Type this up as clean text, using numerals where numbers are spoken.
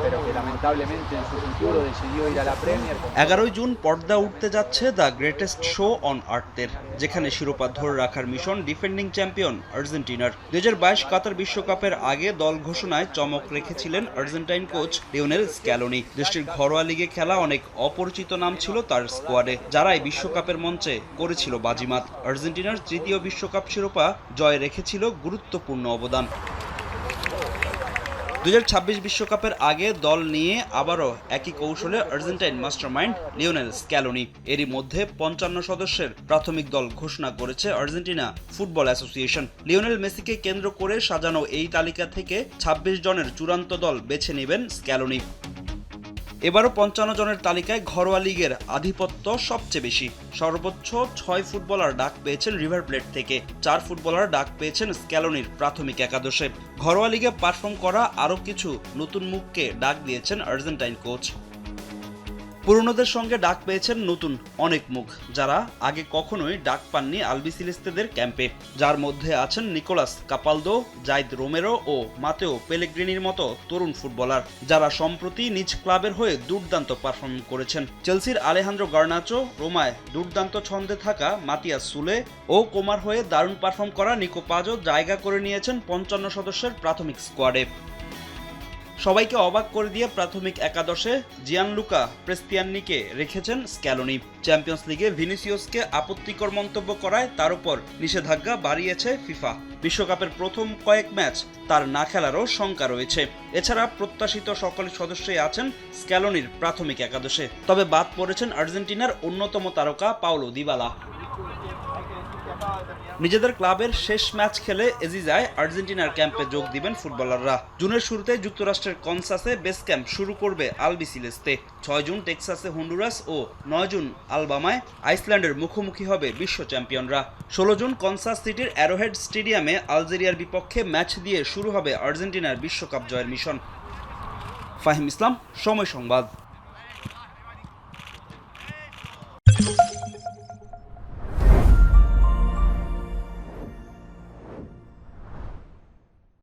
pero que lamentablemente en su futuro decidió ir a la Premier. 11 June পর্দা উঠতে যাচ্ছে the greatest show on আর্থের, যেখানে শিরোপা ধরে রাখার মিশন ডিফেন্ডিং চ্যাম্পিয়ন আর্জেন্টিনার। 2022 কাতার বিশ্বকাপের আগে দল ঘোষণায় চমক রেখেছিলেন আর্জেন্টাইন কোচ লিওনেল স্ক্যালোনি। দেশটির ঘরোয়া লিগে খেলা অনেক অপরিচিত নাম ছিল তার স্কোয়াডে, যারাই বিশ্বকাপের মঞ্চে করেছিল বাজিমাত। আর্জেন্টিনার তৃতীয় বিশ্বকাপ শিরোপা জয়ে রেখেছিল গুরুত্বপূর্ণ অবদান। 2026 বিশ্বকাপের আগে দল নিয়ে আবারও একই কৌশলে আর্জেন্টাইন মাস্টারমাইন্ড লিওনেল স্ক্যালোনি। এরই মধ্যে 55 সদস্যের প্রাথমিক দল ঘোষণা করেছে আর্জেন্টিনা ফুটবল অ্যাসোসিয়েশন। লিওনেল মেসিকে কেন্দ্র করে সাজানো এই তালিকা থেকে 26 জনের চূড়ান্ত দল বেছে নেবেন স্ক্যালোনি। এবারও 55 জনের তালিকায় ঘরোয়া লিগের আধিপত্য সবচেয়ে বেশি। সর্বোচ্চ 6 ফুটবলার ডাক পেয়েছেন রিভার প্লেট থেকে, 4 ফুটবলার ডাক পেয়েছেন স্ক্যালোনির প্রাথমিক একাদশে। ঘরোয়া লিগে পারফর্ম করা আরও কিছু নতুন মুখকে ডাক দিয়েছেন আর্জেন্টাইন কোচ। পুরনোদের সঙ্গে ডাক পেয়েছেন নতুন অনেক মুখ, যারা আগে কখনোই ডাক পাননি আলবিসেলেস্তেদের ক্যাম্পে, যার মধ্যে আছেন নিকোলাস কাপালদো, জাইদ রোমেরো ও মাতেও পেলেগ্রিনির মতো তরুণ ফুটবলার, যারা সম্প্রতি নিজ ক্লাবের হয়ে দুর্দান্ত পারফর্ম করেছেন। চেলসির আলেহান্দ্রো গার্নাচো, রোমায় দুর্দান্ত ছন্দে থাকা মাতিয়াস সুলে ও কোমার হয়ে দারুণ পারফর্ম করা নিকো পাজো জায়গা করে নিয়েছেন 55 সদস্যের প্রাথমিক স্কোয়াডে। সবাইকে অবাক করে দিয়ে প্রাথমিক একাদশে জিয়ানলুকা প্রেস্তিয়ানিকে রেখেছেন স্ক্যালোনি। চ্যাম্পিয়ন্স লিগে ভিনিসিয়াসকে আপত্তিকর মন্তব্য করায় তার উপর নিষেধাজ্ঞা বাড়িয়েছে ফিফা। বিশ্বকাপের প্রথম কয়েক ম্যাচ তার না খেলারও শঙ্কা রয়েছে। এছাড়া প্রত্যাশিত সকল সদস্যই আছেন স্ক্যালোনির প্রাথমিক একাদশে, তবে বাদ পড়েছেন আর্জেন্টিনার অন্যতম তারকা পাওলো দিবালা। নিজেদের ক্লাবের শেষ ম্যাচ খেলে এজিজায় আর্জেন্টিনার ক্যাম্পে যোগ দিবেন ফুটবলাররা। জুনের শুরুতে যুক্তরাষ্ট্রের কনসাসে বেস ক্যাম্প শুরু করবে আলবিসেলেস্তে। 6 জুন টেক্সাসে হন্ডুরাস ও 9 জুন আলবামায় আইসল্যান্ডের মুখোমুখি হবে বিশ্ব চ্যাম্পিয়নরা। 16 জুন কনসাস সিটির অ্যারোহেড স্টেডিয়ামে আলজেরিয়ার বিপক্ষে ম্যাচ দিয়ে শুরু হবে আর্জেন্টিনার বিশ্বকাপ জয়ের মিশন। ফাহিম ইসলাম, সময় সংবাদ।